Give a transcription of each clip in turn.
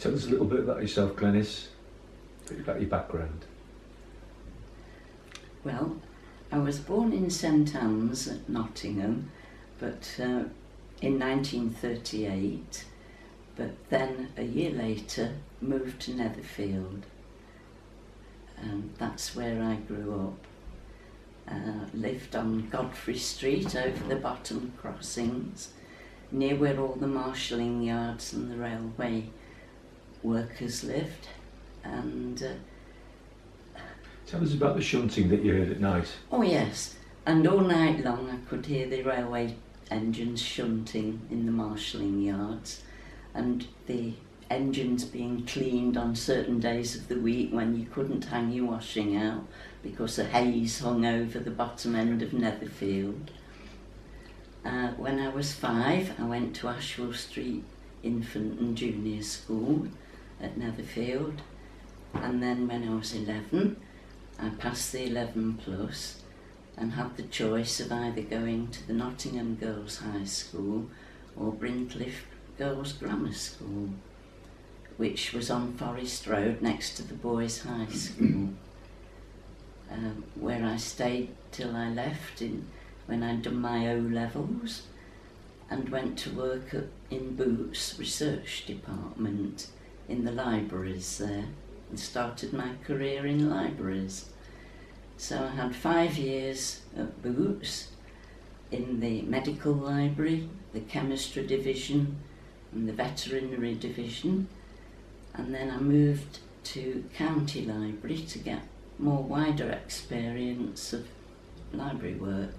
Tell us a little bit about yourself, Glenice, about your background. Well, I was born in St Anne's at Nottingham, but in 1938, but then a year later moved to Netherfield, and that's where I grew up. Lived on Godfrey Street over the bottom crossings, near where all the marshalling yards and the railway workers lived. And tell us about the shunting that you heard at night. oh yes, and all night long I could hear the railway engines shunting in the marshalling yards, and the engines being cleaned on certain days of the week when you couldn't hang your washing out because a haze hung over the bottom end of Netherfield. When I was 5, I went to Ashwell Street Infant and Junior School at Netherfield, and then when I was 11, I passed the 11 plus and had the choice of either going to the Nottingham Girls' High School or Brincliffe Girls' Grammar School, which was on Forest Road next to the Boys' High School, where I stayed till I left when I'd done my O-levels, and went to work in Boots Research Department in the libraries there, and started my career in libraries. So I had 5 years at Boots in the medical library, the chemistry division and the veterinary division, and then I moved to County Library to get more wider experience of library work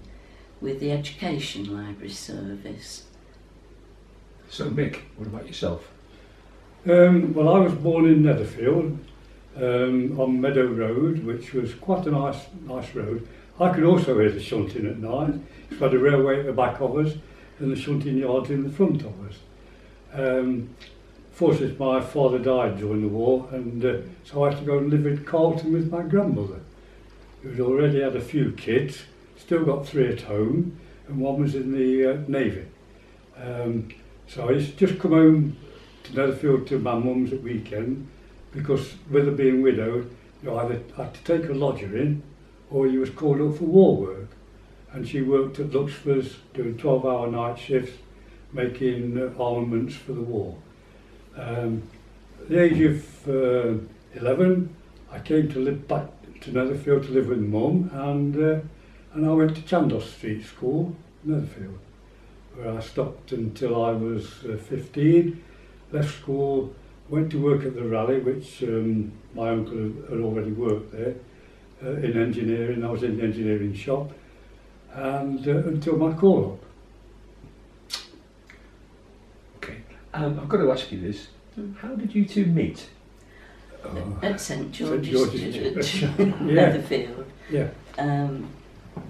with the Education Library Service. So Mick, what about yourself? Well, I was born in Netherfield on Meadow Road, which was quite a nice road. I could also hear the shunting at night. It's got a railway at the back of us and the shunting yards in the front of us. Fortunately, my father died during the war, and so I had to go and live in Carlton with my grandmother, who had already had a few kids, still got 3 at home, and 1 was in the Navy. So I used to just come home to Netherfield to my mum's at weekend, because with her being widowed, you either had to take a lodger in, or you was called up for war work. And she worked at Luxford's doing 12-hour night shifts, making armaments for the war. At the age of 11, I came to live back to Netherfield to live with Mum, and I went to Chandos Street School, Netherfield, where I stopped until I was 15, left school, went to work at the Rally, which my uncle had already worked there, in engineering. I was in the engineering shop, and until my call-up. Okay, I've got to ask you this. How did you two meet? At St George's Church, Yeah. Netherfield. Yeah.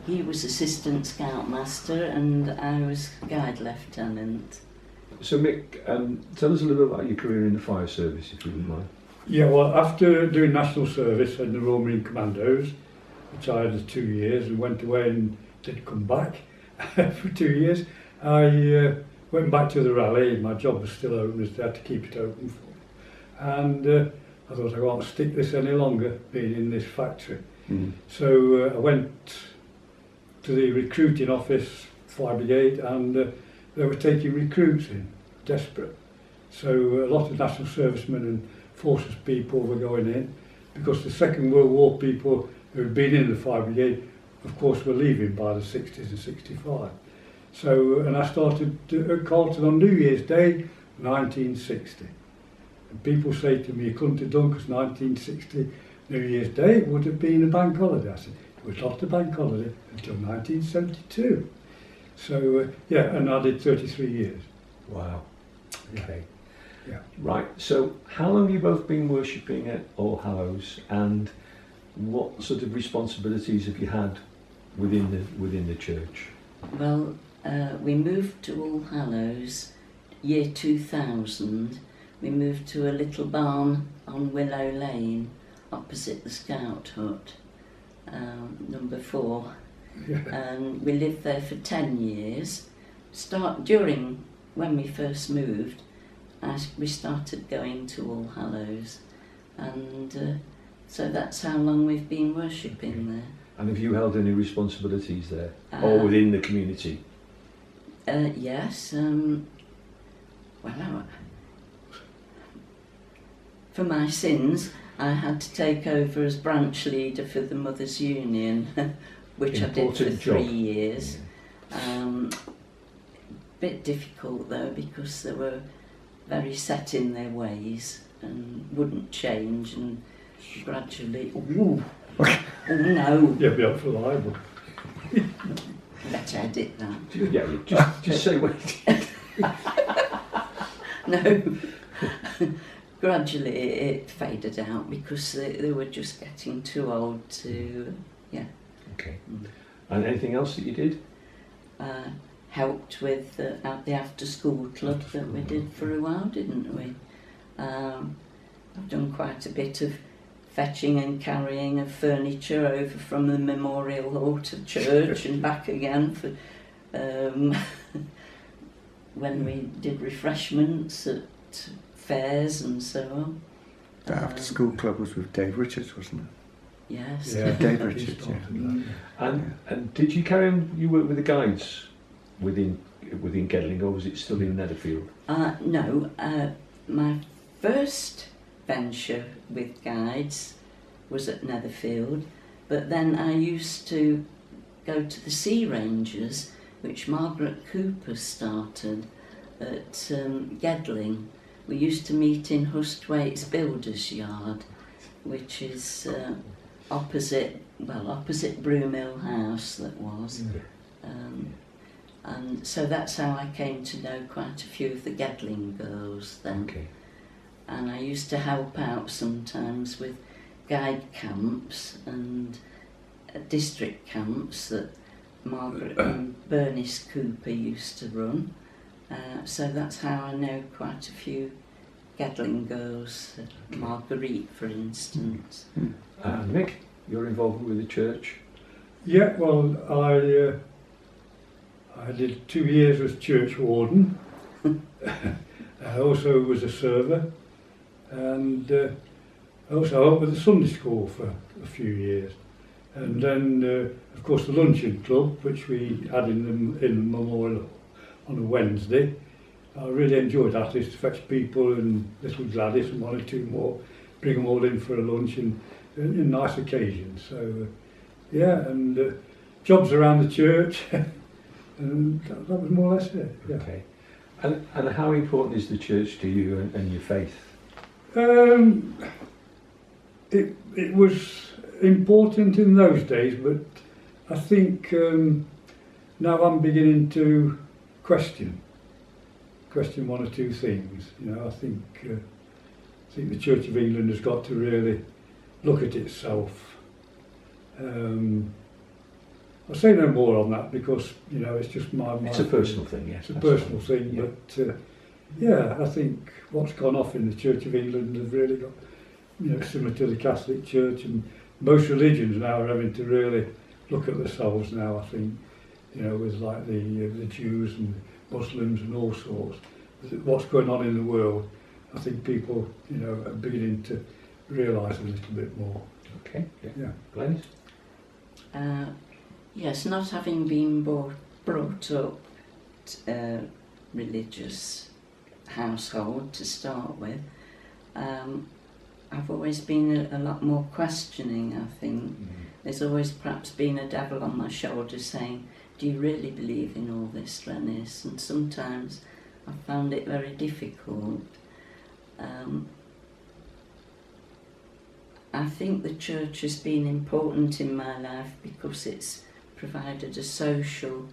He was assistant scoutmaster and I was guide lieutenant. So Mick, tell us a little bit about your career in the fire service, if you wouldn't mind. Yeah, well, after doing national service in the Royal Marine Commandos, which I had 2 years, and went away and did come back for 2 years, I went back to the Rally. My job was still open, as they had to keep it open for me. And I thought I can't stick this any longer, being in this factory. So I went to the recruiting office, Fire Brigade, and they were taking recruits in, desperate. So a lot of national servicemen and forces people were going in, because the Second World War people who had been in the Fire Brigade, of course, were leaving by the 60s and 65. So, and I started at Carlton on New Year's Day, 1960. And people say to me, you couldn't have done, because 1960, New Year's Day, would have been a bank holiday. I said, it was not a bank holiday until 1972. So, yeah, and I did 33 years. Wow. Okay. Yeah. Right, so how long have you both been worshipping at All Hallows, and what sort of responsibilities have you had within the church? Well, we moved to All Hallows year 2000. We moved to a little barn on Willow Lane opposite the Scout Hut, number 4. Yeah. And we lived there for 10 years. During when we first moved, we started going to All Hallows, and so that's how long we've been worshipping there. And have you held any responsibilities there, or within the community? Yes. For my sins, I had to take over as branch leader for the Mothers' Union, which I did for 3 years. Bit difficult though, because they were very set in their ways and wouldn't change, and gradually, oh no, You'll be up for libel. better edit that. Yeah, just say what. No. Gradually it faded out because they were just getting too old to, Okay. And anything else that you did? Helped with the after school club that we did for a while, didn't we? I've done quite a bit of fetching and carrying of furniture over from the Memorial Hall to church and back again for when we did refreshments at fairs and so on. The after school club was with Dave Richards, wasn't it? Yes. Yeah, Dave he Richards, started that. And did you carry on? You work with the guides within Gedling, or was it still in Netherfield? No, my first venture with guides was at Netherfield, but then I used to go to the Sea Rangers, which Margaret Cooper started at Gedling. We used to meet in Hustwaite's Builders Yard, which is opposite Broomhill House that was. And so that's how I came to know quite a few of the Gedling girls then. Okay. And I used to help out sometimes with guide camps and district camps that Margaret and Bernice Cooper used to run. So that's how I know quite a few Gedling girls, Marguerite for instance. Mick, your involvement with the church? Yeah, well, I did 2 years as church warden. I also was a server, and also helped with the Sunday school for a few years. And then, of course, the luncheon club, which we had in the Memorial on a Wednesday. I really enjoyed that. I used to fetch people and little Gladys and 1 or 2 more, bring them all in for a lunch and in nice occasions. So, and jobs around the church, and that was more or less it. Yeah. Okay. And how important is the church to you and your faith? It was important in those days, but I think now I'm beginning to question 1 or 2 things. You know, I think the Church of England has got to really look at itself. I'll say no more on that because, you know, it's just my It's a personal thing, yes. It's a personal thing, but I think what's gone off in the Church of England has really got, you know, similar to the Catholic Church, and most religions now are having to really look at themselves now, I think, you know, with like the Jews and Muslims and all sorts. What's going on in the world, I think people, you know, are beginning to realise a little bit more. Okay, Yeah. Glenys? Yes, not having been brought up religious household to start with, I've always been a lot more questioning, I think. There's always perhaps been a devil on my shoulder saying, do you really believe in all this, Glenys? And sometimes I found it very difficult. I think the church has been important in my life because it's provided a social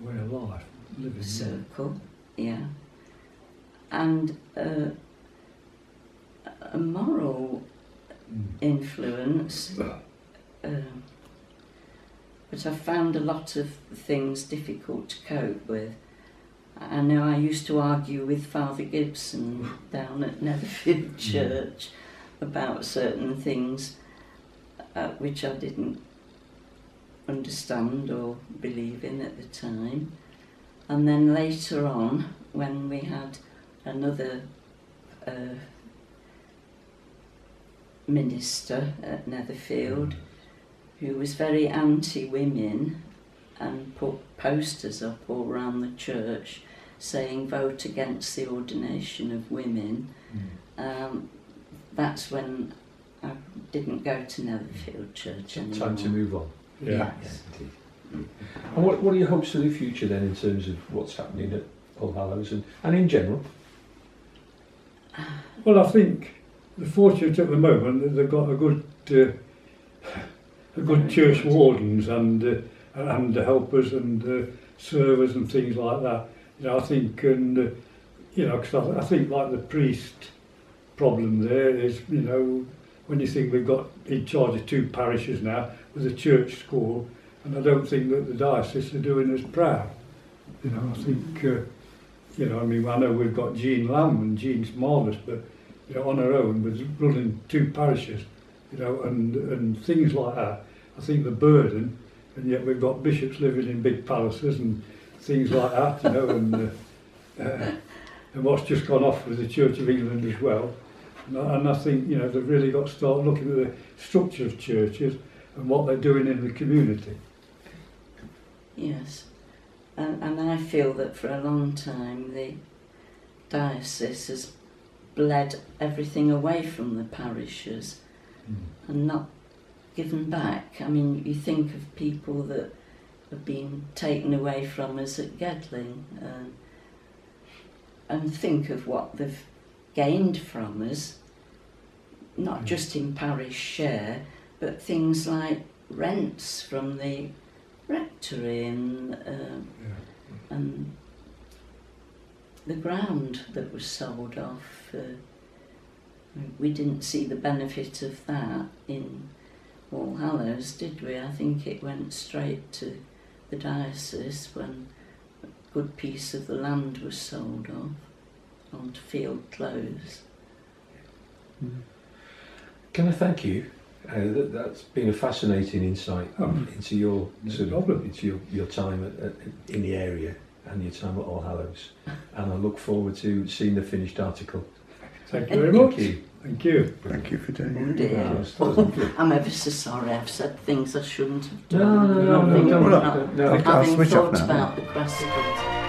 Way of life, living. circle, and a moral influence. But I've found a lot of things difficult to cope with. I know I used to argue with Father Gibson down at Netherfield Church about certain things which I didn't understand or believe in at the time. And then later on, when we had another minister at Netherfield who was very anti-women and put posters up all around the church saying vote against the ordination of women, that's when I didn't go to Netherfield Church anymore. Time to move on. Yeah. Yes. Indeed. And what are your hopes for the future then, in terms of what's happening at All Hallows and in general? Well, I think the fortunate at the moment that they've got a good church wardens and helpers and servers and things like that. You know, I think, and you know, because I think like the priest problem there is, you know, when you think we've got in charge of 2 parishes now with a church school, and I don't think that the diocese are doing us proud. You know, I think, you know, I mean, I know we've got Jean Lamb and Jean's marvellous, but, you know, on her own with running 2 parishes, you know, and things like that, I think the burden, and yet we've got bishops living in big palaces and things like that, you know, and what's just gone off with the Church of England as well. And I think, you know, they've really got to start looking at the structure of churches and what they're doing in the community. Yes, and I feel that for a long time the diocese has bled everything away from the parishes and not given back. I mean, you think of people that have been taken away from us at Gedling, and think of what they've gained from us, not just in parish share, but things like rents from the rectory and the ground that was sold off. We didn't see the benefit of that in All Hallows, did we? I think it went straight to the diocese when a good piece of the land was sold off onto field close. Can I thank you? That's been a fascinating insight into your into your time in the area and your time at All Hallows, and I look forward to seeing the finished article. Thank you very much. Thank you. Thank you. Thank you for doing Oh it. dear. I'm ever so sorry, I've said things I shouldn't have done. No, Having don't. thought I'll switch off about now. the precedent.